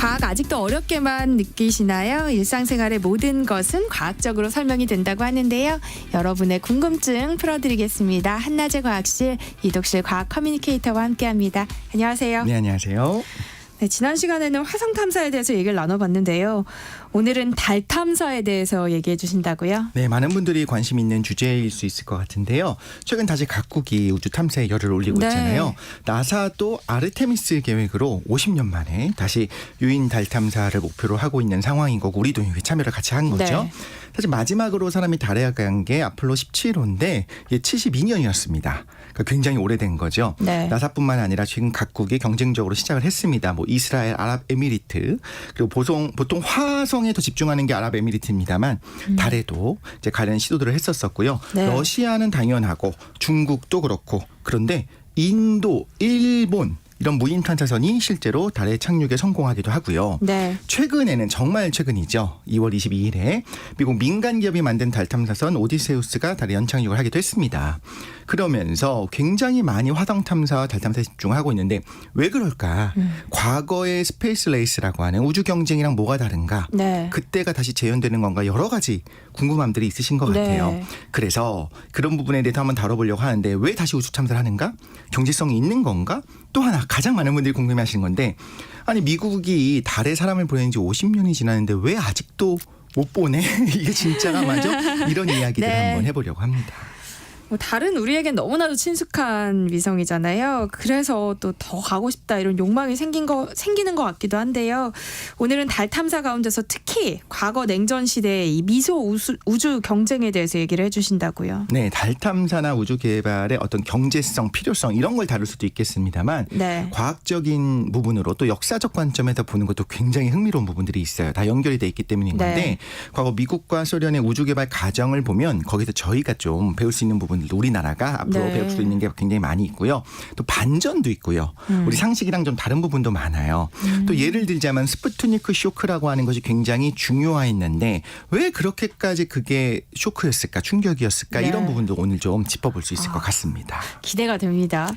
과학 아직도 어렵게만 느끼시나요? 일상생활의 모든 것은 과학적으로 설명이 된다고 하는데요. 여러분의 궁금증 풀어드리겠습니다. 한낮의 과학실 이독실 과학 커뮤니케이터와 함께합니다. 안녕하세요. 네, 안녕하세요. 네, 지난 시간에는 화성 탐사에 대해서 얘기를 나눠봤는데요. 오늘은 달 탐사에 대해서 얘기해 주신다고요? 네, 많은 분들이 관심 있는 주제일 수 있을 것 같은데요. 최근 다시 각국이 우주 탐사에 열을 올리고 네. 있잖아요. 나사도 아르테미스 계획으로 50년 만에 다시 유인 달 탐사를 목표로 하고 있는 상황인 거고 우리도 참여를 같이 한 거죠. 네. 사실 마지막으로 사람이 달에 간 게 아폴로 17호인데 이게 72년이었습니다. 그러니까 굉장히 오래된 거죠. 네. 나사뿐만 아니라 지금 각국이 경쟁적으로 시작을 했습니다. 뭐 이스라엘, 아랍에미리트 그리고 보통 화성에 더 집중하는 게 아랍에미리트입니다만 달에도 이제 관련 시도들을 했었었고요. 네. 러시아는 당연하고 중국도 그렇고 그런데 인도, 일본 이런 무인 탐사선이 실제로 달에 착륙에 성공하기도 하고요. 네. 최근에는 정말 최근이죠. 2월 22일에 미국 민간 기업이 만든 달 탐사선 오디세우스가 달에 연착륙을 하기도 했습니다. 그러면서 굉장히 많이 화성 탐사와 달 탐사에 집중하고 있는데 왜 그럴까? 과거의 스페이스 레이스라고 하는 우주 경쟁이랑 뭐가 다른가? 네. 그때가 다시 재현되는 건가? 여러 가지 궁금함들이 있으신 것 같아요. 네. 그래서 그런 부분에 대해서 한번 다뤄보려고 하는데 왜 다시 우주 탐사를 하는가? 경제성이 있는 건가? 또 하나 가장 많은 분들이 궁금해하시는 건데 아니 미국이 달에 사람을 보낸 지 50년이 지났는데 왜 아직도 못 보내? 이게 진짜가 맞아? 이런 이야기들 네. 한번 해보려고 합니다. 달은 우리에겐 너무나도 친숙한 위성이잖아요. 그래서 또 더 가고 싶다 이런 욕망이 생기는 것 같기도 한데요. 오늘은 달 탐사 가운데서 특히 과거 냉전 시대의 이 미소 우주 경쟁에 대해서 얘기를 해주신다고요. 네, 달 탐사나 우주 개발의 어떤 경제성, 필요성 이런 걸 다룰 수도 있겠습니다만 네. 과학적인 부분으로 또 역사적 관점에서 보는 것도 굉장히 흥미로운 부분들이 있어요. 다 연결이 돼 있기 때문인 건데 네. 과거 미국과 소련의 우주 개발 과정을 보면 거기서 저희가 좀 배울 수 있는 부분들도 우리나라가 앞으로 네. 배울 수 있는 게 굉장히 많이 있고요. 또 반전도 있고요. 우리 상식이랑 좀 다른 부분도 많아요. 또 예를 들자면 스푸트니크 쇼크라고 하는 것이 굉장히 중요했는데 왜 그렇게까지 그게 쇼크였을까, 충격이었을까 네. 이런 부분도 오늘 좀 짚어볼 수 있을 것 같습니다. 기대가 됩니다.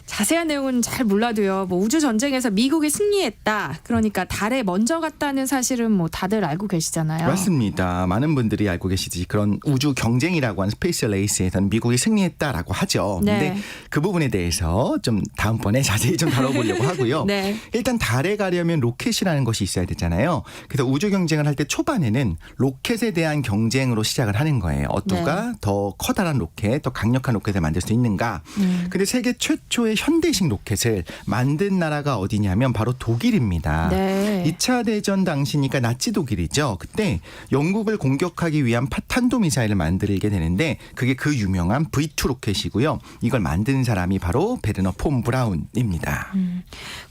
자세한 내용은 잘 몰라도요. 뭐 우주 전쟁에서 미국이 승리했다. 그러니까 달에 먼저 갔다는 사실은 뭐 다들 알고 계시잖아요. 맞습니다. 많은 분들이 알고 계시지 그런 우주 경쟁이라고 하는 스페이스 레이스에서는 미국이 승리했다라고 하죠. 네. 근데 그 부분에 대해서 좀 다음번에 자세히 좀 다뤄보려고 하고요. 네. 일단 달에 가려면 로켓이라는 것이 있어야 되잖아요. 그래서 우주 경쟁을 할 때 초반에는 로켓에 대한 경쟁으로 시작을 하는 거예요. 누가 더 커다란 로켓, 더 강력한 로켓을 만들 수 있는가. 근데 세계 최초의 현대식 로켓을 만든 나라가 어디냐면 바로 독일입니다. 네. 2차 대전 당시니까 나치 독일이죠. 그때 영국을 공격하기 위한 탄도미사일을 만들게 되는데 그게 그 유명한 V2 로켓이고요. 이걸 만든 사람이 바로 베르너 폰 브라운입니다.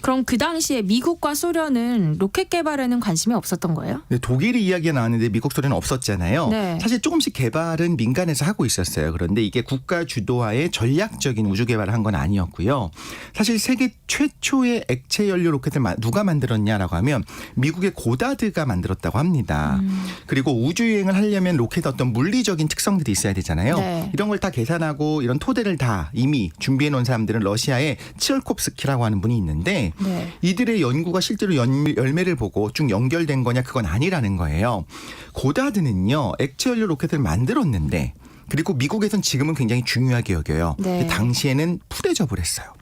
그럼 그 당시에 미국과 소련은 로켓 개발에는 관심이 없었던 거예요? 네, 독일이 이야기가 나왔는데 미국 소련은 없었잖아요. 네. 사실 조금씩 개발은 민간에서 하고 있었어요. 그런데 이게 국가 주도하에 전략적인 우주 개발을 한 건 아니었고요. 사실 세계 최초의 액체 연료 로켓을 누가 만들었냐라고 하면 미국의 고다드가 만들었다고 합니다. 그리고 우주 여행을 하려면 로켓의 어떤 물리적인 특성들이 있어야 되잖아요. 네. 이런 걸 다 계산하고 이런 토대를 다 이미 준비해 놓은 사람들은 러시아의 치얼콥스키라고 하는 분이 있는데 네. 이들의 연구가 실제로 열매를 보고 쭉 연결된 거냐 그건 아니라는 거예요. 고다드는요. 액체 연료 로켓을 만들었는데 그리고 미국에선 지금은 굉장히 중요하게 여겨요. 네. 근데 당시에는 풀에져 버렸어요.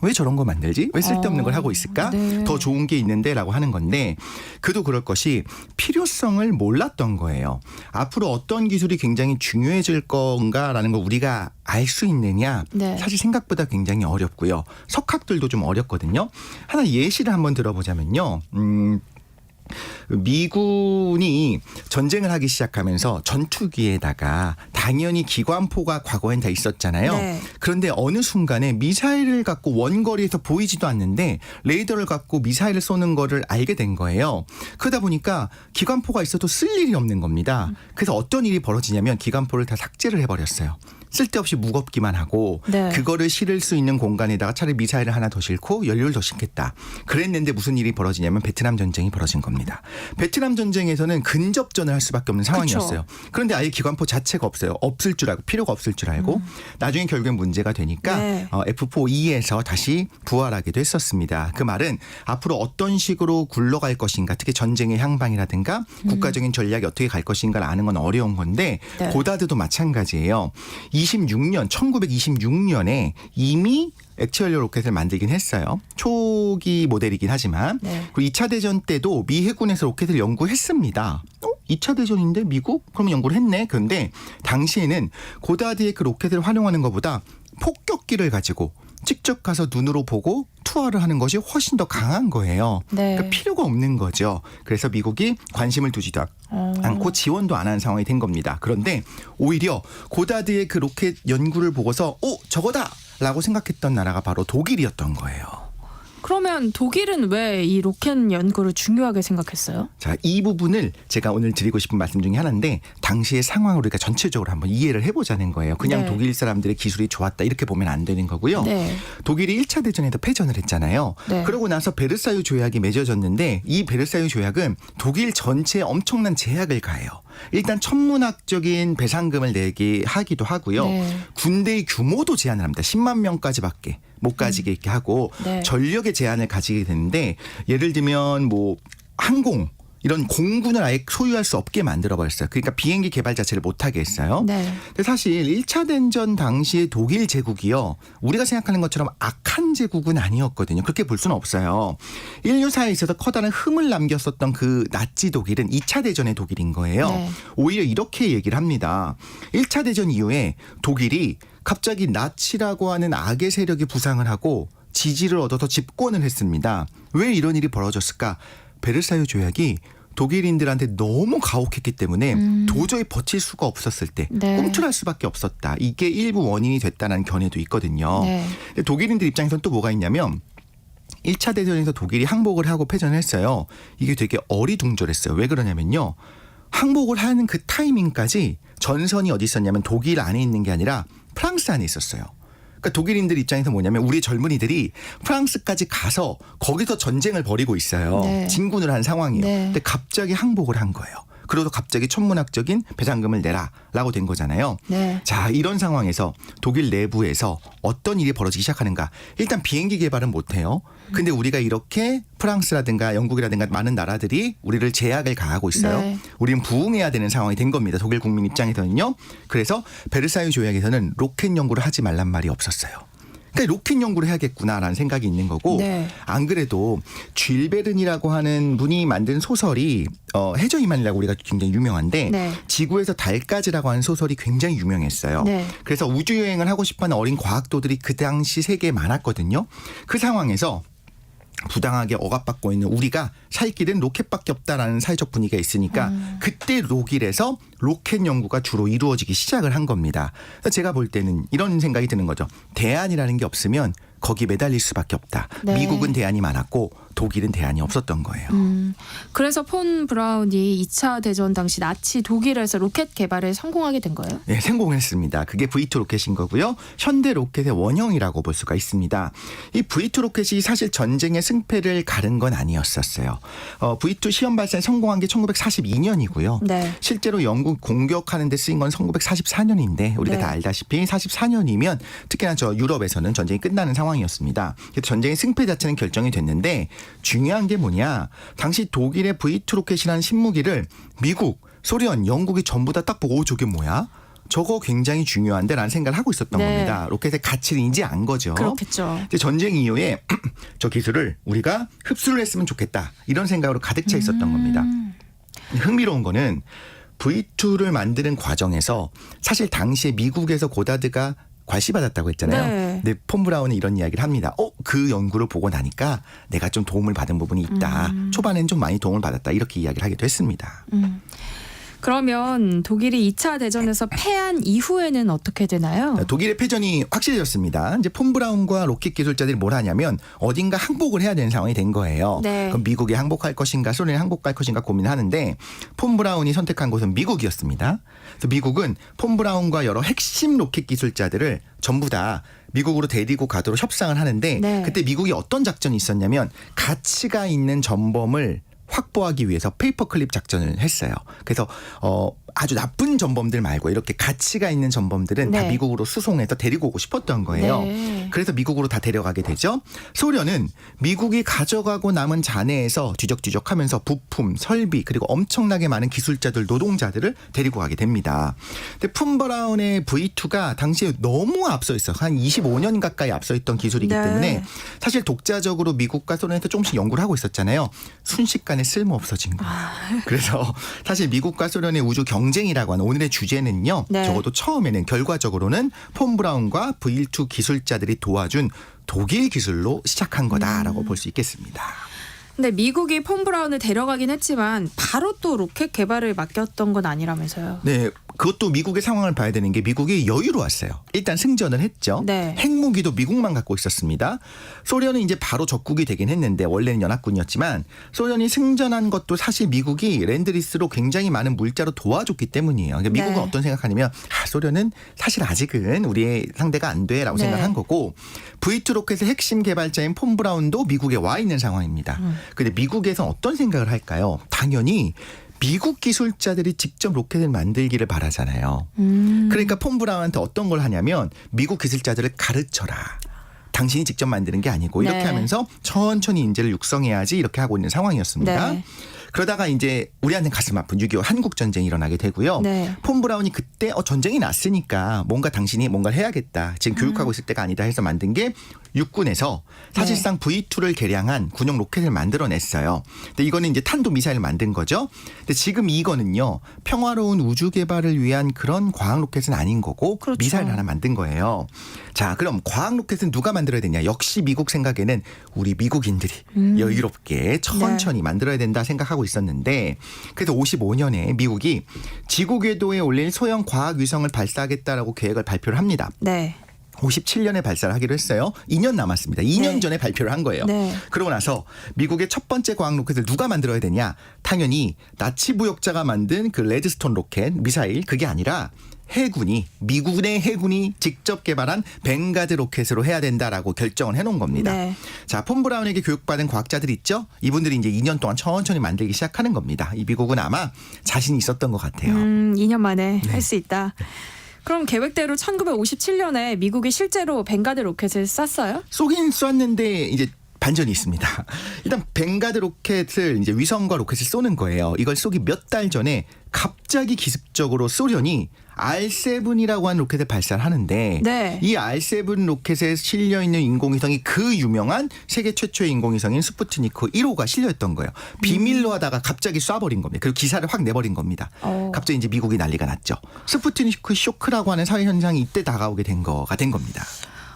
왜 저런 거 만들지? 왜 쓸데없는 걸 하고 있을까? 네. 더 좋은 게 있는데 라고 하는 건데 그도 그럴 것이 필요성을 몰랐던 거예요. 앞으로 어떤 기술이 굉장히 중요해질 건가라는 걸 우리가 알 수 있느냐? 네. 사실 생각보다 굉장히 어렵고요. 석학들도 좀 어렵거든요. 하나 예시를 한번 들어보자면요. 미군이 전쟁을 하기 시작하면서 전투기에다가 당연히 기관포가 과거엔 다 있었잖아요. 네. 그런데 어느 순간에 미사일을 갖고 원거리에서 보이지도 않는데 레이더를 갖고 미사일을 쏘는 거를 알게 된 거예요. 그러다 보니까 기관포가 있어도 쓸 일이 없는 겁니다. 그래서 어떤 일이 벌어지냐면 기관포를 다 삭제를 해버렸어요. 쓸데없이 무겁기만 하고 네. 그거를 실을 수 있는 공간에다가 차라리 미사일을 하나 더 싣고 연료를 더 싣겠다. 그랬는데 무슨 일이 벌어지냐면 베트남 전쟁이 벌어진 겁니다. 베트남 전쟁에서는 근접전을 할 수밖에 없는 상황이었어요. 그런데 아예 기관포 자체가 없어요. 없을 줄 알고 필요가 없을 줄 알고 나중에 결국엔 문제가 되니까 네. F4E에서 다시 부활하기도 했었습니다. 그 말은 앞으로 어떤 식으로 굴러갈 것인가 특히 전쟁의 향방이라든가 국가적인 전략이 어떻게 갈 것인가를 아는 건 어려운 건데 네. 고다드도 마찬가지예요. 1926년에 이미 액체연료 로켓을 만들긴 했어요. 초기 모델이긴 하지만. 네. 그리고 2차 대전 때도 미 해군에서 로켓을 연구했습니다. 2차 대전인데 미국? 그러면 연구를 했네. 그런데 당시에는 고다드의 그 로켓을 활용하는 것보다 폭격기를 가지고 직접 가서 눈으로 보고 투하를 하는 것이 훨씬 더 강한 거예요. 네. 그러니까 필요가 없는 거죠. 그래서 미국이 관심을 두지도 않고 지원도 안 하는 상황이 된 겁니다. 그런데 오히려 고다드의 그 로켓 연구를 보고서 저거다! 라고 생각했던 나라가 바로 독일이었던 거예요. 그러면 독일은 왜 이 로켓 연구를 중요하게 생각했어요? 자, 이 부분을 제가 오늘 드리고 싶은 말씀 중에 하나인데 당시의 상황을 우리가 전체적으로 한번 이해를 해보자는 거예요. 그냥 네. 독일 사람들의 기술이 좋았다 이렇게 보면 안 되는 거고요. 네. 독일이 1차 대전에도 패전을 했잖아요. 네. 그러고 나서 베르사유 조약이 맺어졌는데 이 베르사유 조약은 독일 전체에 엄청난 제약을 가해요. 일단 천문학적인 배상금을 내게 하기도 하고요. 네. 군대의 규모도 제한을 합니다. 10만 명까지밖에 못 가지게 이렇게 하고 네. 전력의 제한을 가지게 되는데 예를 들면 뭐 항공 이런 공군을 아예 소유할 수 없게 만들어버렸어요. 그러니까 비행기 개발 자체를 못하게 했어요. 네. 근데 사실 1차 대전 당시의 독일 제국이요. 우리가 생각하는 것처럼 악한 제국은 아니었거든요. 그렇게 볼 수는 없어요. 인류사에 있어서 커다란 흠을 남겼었던 그 나치 독일은 2차 대전의 독일인 거예요. 네. 오히려 이렇게 얘기를 합니다. 1차 대전 이후에 독일이 갑자기 나치라고 하는 악의 세력이 부상을 하고 지지를 얻어서 집권을 했습니다. 왜 이런 일이 벌어졌을까? 베르사유 조약이 독일인들한테 너무 가혹했기 때문에 도저히 버틸 수가 없었을 때 네. 꿈틀할 수밖에 없었다. 이게 일부 원인이 됐다는 견해도 있거든요. 네. 근데 독일인들 입장에서는 또 뭐가 있냐면 1차 대전에서 독일이 항복을 하고 패전을 했어요. 이게 되게 어리둥절했어요. 왜 그러냐면요. 항복을 하는 그 타이밍까지 전선이 어디 있었냐면 독일 안에 있는 게 아니라 프랑스 안에 있었어요. 그러니까 독일인들 입장에서 뭐냐면 우리 젊은이들이 프랑스까지 가서 거기서 전쟁을 벌이고 있어요. 네. 진군을 한 상황이에요. 네. 근데 갑자기 항복을 한 거예요. 그러고 갑자기 천문학적인 배상금을 내라라고 된 거잖아요. 네. 자, 이런 상황에서 독일 내부에서 어떤 일이 벌어지기 시작하는가. 일단 비행기 개발은 못해요. 근데 우리가 이렇게 프랑스라든가 영국이라든가 많은 나라들이 우리를 제약을 가하고 있어요. 네. 우리는 부응해야 되는 상황이 된 겁니다. 독일 국민 입장에서는요. 그래서 베르사유 조약에서는 로켓 연구를 하지 말란 말이 없었어요. 그러니까 로켓 연구를 해야겠구나라는 생각이 있는 거고 네. 안 그래도 쥘 베른이라고 하는 분이 만든 소설이 해저 이만이라고 우리가 굉장히 유명한데 네. 지구에서 달까지라고 하는 소설이 굉장히 유명했어요. 네. 그래서 우주 여행을 하고 싶어하는 어린 과학도들이 그 당시 세계에 많았거든요. 그 상황에서 부당하게 억압받고 있는 우리가 살 길은 로켓밖에 없다라는 사회적 분위기가 있으니까 그때 독일에서 로켓 연구가 주로 이루어지기 시작을 한 겁니다. 그래서 제가 볼 때는 이런 생각이 드는 거죠. 대안이라는 게 없으면 거기 매달릴 수밖에 없다. 네. 미국은 대안이 많았고 독일은 대안이 없었던 거예요. 그래서 폰 브라운이 2차 대전 당시 나치 독일에서 로켓 개발에 성공하게 된 거예요? 네, 성공했습니다. 그게 V2 로켓인 거고요. 현대 로켓의 원형이라고 볼 수가 있습니다. 이 V2 로켓이 사실 전쟁의 승패를 가른 건 아니었었어요. V2 시험 발사에 성공한 게 1942년이고요. 네. 실제로 영국 공격하는 데 쓰인 건 1944년인데 우리가 네. 다 알다시피 44년이면 특히나 저 유럽에서는 전쟁이 끝나는 상황이었습니다. 그래서 전쟁의 승패 자체는 결정이 됐는데 중요한 게 뭐냐. 당시 독일의 V2 로켓이라는 신무기를 미국, 소련, 영국이 전부 다 딱 보고 저게 뭐야? 저거 굉장히 중요한데 라는 생각을 하고 있었던 네. 겁니다. 로켓의 가치를 인지한 거죠. 그렇겠죠. 이제 전쟁 이후에 저 기술을 우리가 흡수를 했으면 좋겠다. 이런 생각으로 가득 차 있었던 겁니다. 흥미로운 거는 V2를 만드는 과정에서 사실 당시에 미국에서 고다드가 괄시받았다고 했잖아요. 네. 근데 폰 브라운은 이런 이야기를 합니다. 그 연구를 보고 나니까 내가 좀 도움을 받은 부분이 있다. 초반엔 좀 많이 도움을 받았다. 이렇게 이야기를 하기도 했습니다. 그러면 독일이 2차 대전에서 패한 이후에는 어떻게 되나요? 독일의 패전이 확실해졌습니다. 이제 폰 브라운과 로켓 기술자들이 뭘 하냐면 어딘가 항복을 해야 되는 상황이 된 거예요. 네. 그럼 미국이 항복할 것인가 소련이 항복할 것인가 고민하는데 폰 브라운이 선택한 곳은 미국이었습니다. 그래서 미국은 폰 브라운과 여러 핵심 로켓 기술자들을 전부 다 미국으로 데리고 가도록 협상을 하는데 네. 그때 미국이 어떤 작전이 있었냐면 가치가 있는 전범을 확보하기 위해서 페이퍼클립 작전을 했어요. 그래서 아주 나쁜 전범들 말고 이렇게 가치가 있는 전범들은 다 네. 미국으로 수송해서 데리고 오고 싶었던 거예요. 네. 그래서 미국으로 다 데려가게 되죠. 소련은 미국이 가져가고 남은 잔해에서 뒤적뒤적하면서 부품, 설비 그리고 엄청나게 많은 기술자들, 노동자들을 데리고 가게 됩니다. 근데 폰 브라운의 V2가 당시에 너무 앞서 있어. 한 25년 가까이 앞서 있던 기술이기 네. 때문에 사실 독자적으로 미국과 소련에서 조금씩 연구를 하고 있었잖아요. 순식간에 쓸모 없어진 거예요. 그래서 사실 미국과 소련의 우주 경쟁이라고 하는 오늘의 주제는요. 네. 적어도 처음에는 결과적으로는 폰 브라운과 V2 기술자들이 도와준 독일 기술로 시작한 거다라고 볼 수 있겠습니다. 근데 미국이 폰 브라운을 데려가긴 했지만 바로 또 로켓 개발을 맡겼던 건 아니라면서요. 네. 그것도 미국의 상황을 봐야 되는 게 미국이 여유로웠어요. 일단 승전을 했죠. 네. 핵무기도 미국만 갖고 있었습니다. 소련은 이제 바로 적국이 되긴 했는데 원래는 연합군이었지만 소련이 승전한 것도 사실 미국이 렌드리스로 굉장히 많은 물자로 도와줬기 때문이에요. 그러니까 미국은 네. 어떤 생각하냐면 소련은 사실 아직은 우리의 상대가 안 돼라고 네. 생각한 거고 V2 로켓의 핵심 개발자인 폰 브라운도 미국에 와 있는 상황입니다. 근데 미국에서 어떤 생각을 할까요? 당연히 미국 기술자들이 직접 로켓을 만들기를 바라잖아요. 그러니까 폰 브라운한테 어떤 걸 하냐면 미국 기술자들을 가르쳐라. 당신이 직접 만드는 게 아니고 이렇게 네. 하면서 천천히 인재를 육성해야지 이렇게 하고 있는 상황이었습니다. 네. 그러다가 이제 우리한테 가슴 아픈 6.25 한국전쟁이 일어나게 되고요. 네. 폰 브라운이 그때 전쟁이 났으니까 뭔가 당신이 뭔가를 해야겠다. 지금 교육하고 있을 때가 아니다 해서 만든 게 육군에서 사실상 V2를 개량한 군용 로켓을 만들어냈어요. 근데 이거는 이제 탄도 미사일을 만든 거죠. 근데 지금 이거는요. 평화로운 우주 개발을 위한 그런 과학 로켓은 아닌 거고 그렇죠. 미사일 하나 만든 거예요. 자, 그럼 과학 로켓은 누가 만들어야 되냐? 역시 미국 생각에는 우리 미국인들이 여유롭게 천천히 만들어야 된다 생각하고 있었는데 그래서 55년에 미국이 지구 궤도에 올릴 소형 과학 위성을 발사하겠다라고 계획을 발표를 합니다. 네. 57년에 발사를 하기로 했어요. 2년 남았습니다. 2년 네. 전에 발표를 한 거예요. 네. 그러고 나서 미국의 첫 번째 과학 로켓을 누가 만들어야 되냐? 당연히 나치 부역자가 만든 그 레드스톤 로켓 미사일 그게 아니라 미국의 해군이 직접 개발한 벵가드 로켓으로 해야 된다라고 결정을 해놓은 겁니다. 네. 자, 폰 브라운에게 교육받은 과학자들 있죠? 이분들이 이제 2년 동안 천천히 만들기 시작하는 겁니다. 이 미국은 아마 자신이 있었던 것 같아요. 2년 만에 네. 할 수 있다. 그럼 계획대로 1957년에 미국이 실제로 벵가드 로켓을 쐈어요? 쏘긴 쐈는데 이제 반전이 있습니다. 일단 벵가드 로켓을 이제 위성과 로켓을 쏘는 거예요. 이걸 쏘기 몇 달 전에 갑자기 기습적으로 소련이 R7이라고 하는 로켓을 발사를 하는데 네. 이 R7 로켓에 실려 있는 인공위성이 그 유명한 세계 최초의 인공위성인 스푸트니크 1호가 실려 있던 거예요. 비밀로 하다가 갑자기 쏴버린 겁니다. 그리고 기사를 확 내버린 겁니다. 갑자기 이제 미국이 난리가 났죠. 스푸트니크 쇼크라고 하는 사회 현상이 이때 다가오게 된 거가 된 겁니다.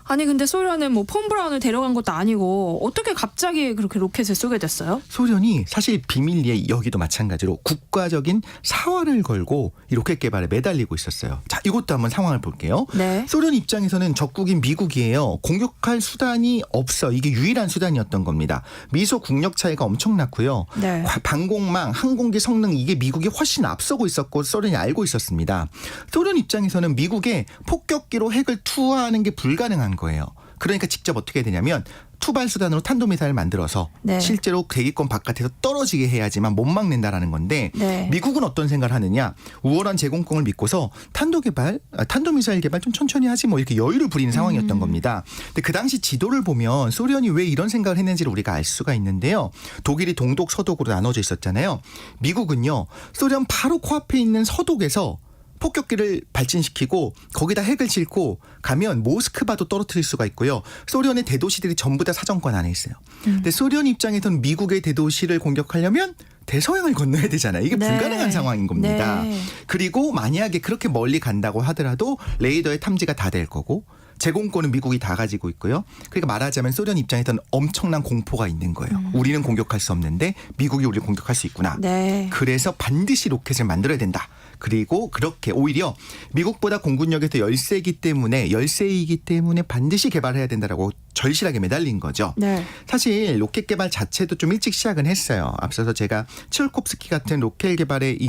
아니 근데 소련은 뭐 폰 브라운을 데려간 것도 아니고 어떻게 갑자기 그렇게 로켓을 쏘게 됐어요? 소련이 사실 비밀리에 여기도 마찬가지로 국가적인 사활을 걸고 이 로켓 개발에 매달리고 있었어요. 자, 이것도 한번 상황을 볼게요. 네. 소련 입장에서는 적국인 미국이에요. 공격할 수단이 없어. 이게 유일한 수단이었던 겁니다. 미소 국력 차이가 엄청 났고요. 네. 방공망, 항공기 성능 이게 미국이 훨씬 앞서고 있었고 소련이 알고 있었습니다. 소련 입장에서는 미국의 폭격기로 핵을 투하하는 게 불가능한 거예요. 그러니까 직접 어떻게 해야 되냐면 투발 수단으로 탄도미사일을 만들어서 네. 실제로 대기권 바깥에서 떨어지게 해야지만 못 막는다라는 건데 네. 미국은 어떤 생각을 하느냐. 우월한 제공권을 믿고서 탄도미사일 개발 좀 천천히 하지 뭐 이렇게 여유를 부리는 상황이었던 겁니다. 근데 그 당시 지도를 보면 소련이 왜 이런 생각을 했는지를 우리가 알 수가 있는데요. 독일이 동독, 서독으로 나눠져 있었잖아요. 미국은요. 소련 바로 코앞에 있는 서독에서 폭격기를 발진시키고 거기다 핵을 싣고 가면 모스크바도 떨어뜨릴 수가 있고요. 소련의 대도시들이 전부 다 사정권 안에 있어요. 근데 소련 입장에서는 미국의 대도시를 공격하려면 대서양을 건너야 되잖아요. 이게 네. 불가능한 상황인 겁니다. 네. 그리고 만약에 그렇게 멀리 간다고 하더라도 레이더의 탐지가 다 될 거고 제공권은 미국이 다 가지고 있고요. 그러니까 말하자면 소련 입장에서는 엄청난 공포가 있는 거예요. 우리는 공격할 수 없는데 미국이 우리를 공격할 수 있구나. 네. 그래서 반드시 로켓을 만들어야 된다. 그리고 그렇게 오히려 미국보다 공군력에서 열세이기 때문에 반드시 개발해야 된다라고 절실하게 매달린 거죠. 네. 사실 로켓 개발 자체도 좀 일찍 시작은 했어요. 앞서서 제가 츠올콥스키 같은 로켓 개발의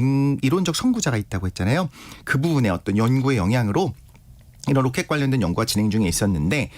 이론적 선구자가 있다고 했잖아요. 그 부분의 어떤 연구의 영향으로 이런 로켓 관련된 연구가 진행 중에 있었는데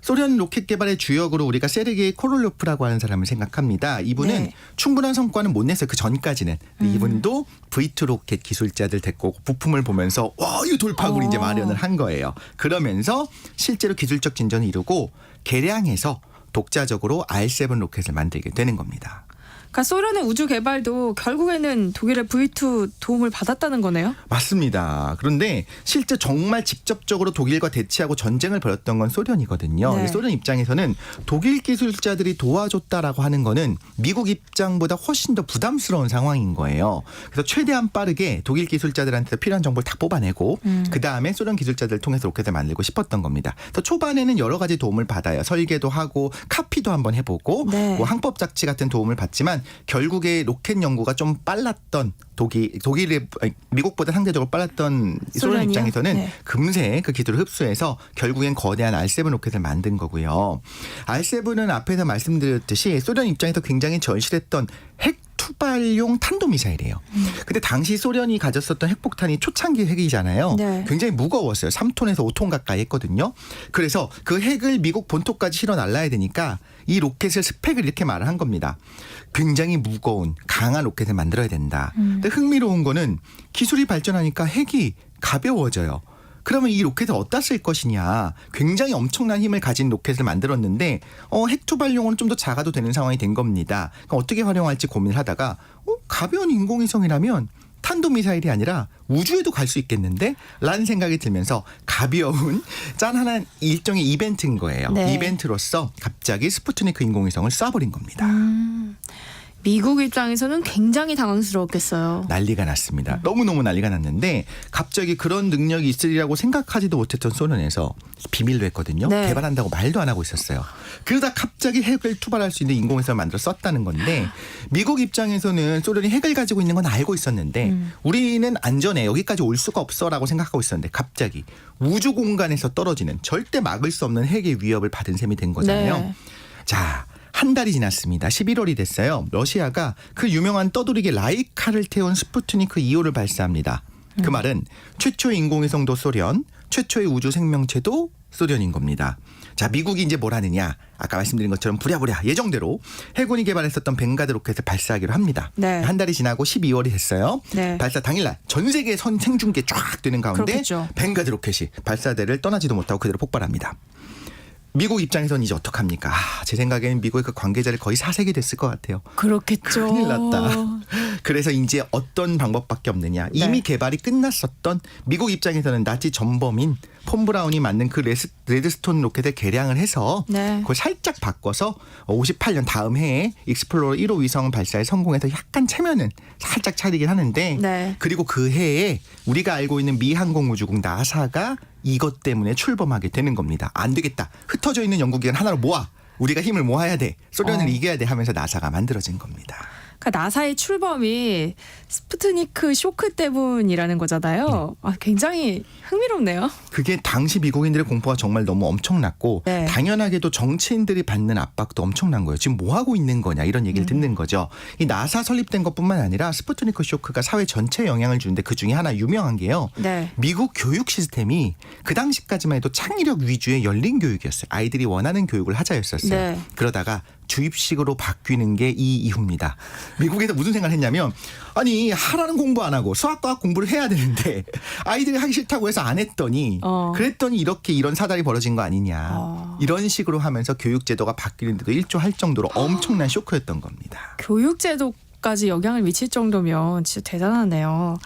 소련 로켓 개발의 주역으로 우리가 세르게이 코롤로프라고 하는 사람을 생각합니다. 이분은 네. 충분한 성과는 못 냈어요. 그 전까지는. 이분도 V2 로켓 기술자들 데리고 오고 부품을 보면서 와, 이 돌파구를 이제 마련을 한 거예요. 그러면서 실제로 기술적 진전을 이루고 개량해서 독자적으로 R7 로켓을 만들게 되는 겁니다. 그러니까 소련의 우주 개발도 결국에는 독일의 V2 도움을 받았다는 거네요. 맞습니다. 그런데 실제 정말 직접적으로 독일과 대치하고 전쟁을 벌였던 건 소련이거든요. 네. 소련 입장에서는 독일 기술자들이 도와줬다라고 하는 거는 미국 입장보다 훨씬 더 부담스러운 상황인 거예요. 그래서 최대한 빠르게 독일 기술자들한테 필요한 정보를 다 뽑아내고 그다음에 소련 기술자들을 통해서 로켓을 만들고 싶었던 겁니다. 그래서 초반에는 여러 가지 도움을 받아요. 설계도 하고 카피도 한번 해보고 네. 뭐 항법 작지 같은 도움을 받지만 결국에 로켓 연구가 좀 빨랐던 독일의 미국보다 상대적으로 빨랐던 소련 소련이요? 입장에서는 네. 금세 그 기술을 흡수해서 결국엔 거대한 R7 로켓을 만든 거고요. R7은 앞에서 말씀드렸듯이 소련 입장에서 굉장히 절실했던 핵 투발용 탄도미사일이에요. 근데 당시 소련이 가졌었던 핵폭탄이 초창기 핵이잖아요. 네. 굉장히 무거웠어요. 3톤에서 5톤 가까이 했거든요. 그래서 그 핵을 미국 본토까지 실어 날라야 되니까 이 로켓을 스펙을 이렇게 말을 한 겁니다. 굉장히 무거운 강한 로켓을 만들어야 된다. 근데 흥미로운 거는 기술이 발전하니까 핵이 가벼워져요. 그러면 이 로켓을 어디다 쓸 것이냐. 굉장히 엄청난 힘을 가진 로켓을 만들었는데 핵 투발용으로는 좀 더 작아도 되는 상황이 된 겁니다. 그러니까 어떻게 활용할지 고민을 하다가 가벼운 인공위성이라면 탄도미사일이 아니라 우주에도 갈 수 있겠는데? 라는 생각이 들면서 가벼운 짠 하나 일종의 이벤트인 거예요. 네. 이벤트로서 갑자기 스푸트니크 인공위성을 쏴버린 겁니다. 미국 입장에서는 굉장히 당황스러웠겠어요. 난리가 났습니다. 너무너무 난리가 났는데 갑자기 그런 능력이 있으리라고 생각하지도 못했던 소련에서 비밀로 했거든요. 네. 개발한다고 말도 안 하고 있었어요. 그러다 갑자기 핵을 투발할 수 있는 인공위성을 만들어 썼다는 건데 미국 입장에서는 소련이 핵을 가지고 있는 건 알고 있었는데 우리는 안전해. 여기까지 올 수가 없어라고 생각하고 있었는데 갑자기 우주 공간에서 떨어지는 절대 막을 수 없는 핵의 위협을 받은 셈이 된 거잖아요. 네. 자, 한 달이 지났습니다. 11월이 됐어요. 러시아가 그 유명한 떠돌이개 라이카를 태운 스푸트니크 2호를 발사합니다. 그 말은 최초의 인공위성도 소련, 최초의 우주 생명체도 소련인 겁니다. 자, 미국이 이제 뭘 하느냐. 아까 말씀드린 것처럼 부랴부랴 예정대로 해군이 개발했었던 벵가드 로켓을 발사하기로 합니다. 네. 한 달이 지나고 12월이 됐어요. 네. 발사 당일날 전 세계 생중계 쫙 되는 가운데 그렇겠죠. 벵가드 로켓이 발사대를 떠나지도 못하고 그대로 폭발합니다. 미국 입장에서는 이제 어떡합니까? 제 생각에는 미국의 그 관계자를 거의 사색이 됐을 것 같아요. 그렇겠죠. 큰일 났다. 그래서 이제 어떤 방법밖에 없느냐. 이미 네. 개발이 끝났었던 미국 입장에서는 나치 전범인 폰 브라운이 만든 그 레드스톤 로켓을 개량을 해서 네. 그걸 살짝 바꿔서 58년 다음 해에 익스플로러 1호 위성 발사에 성공해서 약간 체면은 살짝 차리긴 하는데 네. 그리고 그 해에 우리가 알고 있는 미 항공우주국 나사가 이것 때문에 출범하게 되는 겁니다. 안 되겠다. 흩어져 있는 연구기관 하나로 모아. 우리가 힘을 모아야 돼. 소련을 이겨야 돼 하면서 나사가 만들어진 겁니다. 그러니까 나사의 출범이 스푸트니크 쇼크 때문이라는 거잖아요. 굉장히 흥미롭네요. 그게 당시 미국인들의 공포가 정말 너무 엄청났고 네. 당연하게도 정치인들이 받는 압박도 엄청난 거예요. 지금 뭐 하고 있는 거냐 이런 얘기를 듣는 거죠. 이 나사 설립된 것뿐만 아니라 스푸트니크 쇼크가 사회 전체에 영향을 주는데 그중에 하나 유명한 게요. 네. 미국 교육 시스템이 그 당시까지만 해도 창의력 위주의 열린 교육이었어요. 아이들이 원하는 교육을 하자였었어요. 네. 그러다가 주입식으로 바뀌는 게 이 이후입니다. 미국에서 무슨 생각을 했냐면 아니 하라는 공부 안 하고 수학과학 공부를 해야 되는데 아이들이 하기 싫다고 해서 안 했더니 그랬더니 이렇게 이런 사달이 벌어진 거 아니냐. 이런 식으로 하면서 교육 제도가 바뀌는데도 일조할 정도로 엄청난 쇼크였던 겁니다. 교육 제도까지 영향을 미칠 정도면 진짜 대단하네요.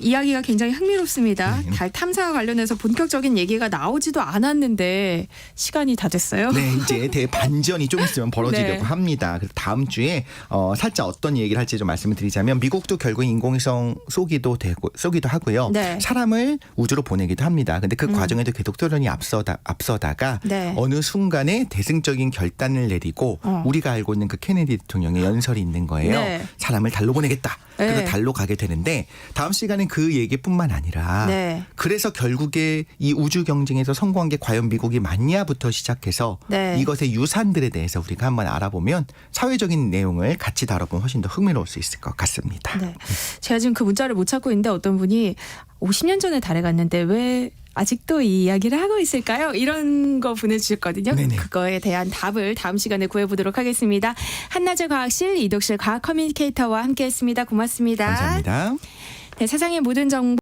이야기가 굉장히 흥미롭습니다. 달 탐사와 관련해서 본격적인 얘기가 나오지도 않았는데 시간이 다 됐어요. 네, 이제 대반전이 좀 있으면 벌어지려고 네. 합니다. 그래서 다음 주에 살짝 어떤 얘기를 할지 좀 말씀을 드리자면 미국도 결국 인공위성 쏘기도 하고요. 네. 사람을 우주로 보내기도 합니다. 근데 그 과정에도 계속 소련이 앞서다가 네. 어느 순간에 대승적인 결단을 내리고 우리가 알고 있는 그 케네디 대통령의 연설이 있는 거예요. 네. 사람을 달로 보내겠다. 그래서 네. 달로 가게 되는데 다음 시간엔 그 얘기뿐만 아니라 네. 그래서 결국에 이 우주 경쟁에서 성공한 게 과연 미국이 맞냐부터 시작해서 네. 이것의 유산들에 대해서 우리가 한번 알아보면 사회적인 내용을 같이 다뤄보면 훨씬 더 흥미로울 수 있을 것 같습니다. 네. 제가 지금 그 문자를 못 찾고 있는데 어떤 분이 50년 전에 달에 갔는데 왜 아직도 이 이야기를 하고 있을까요? 이런 거 보내주셨거든요. 네네. 그거에 대한 답을 다음 시간에 구해보도록 하겠습니다. 한낮의 과학실 이독실 과학 커뮤니케이터와 함께했습니다. 고맙습니다. 감사합니다. 네, 세상의 모든 정보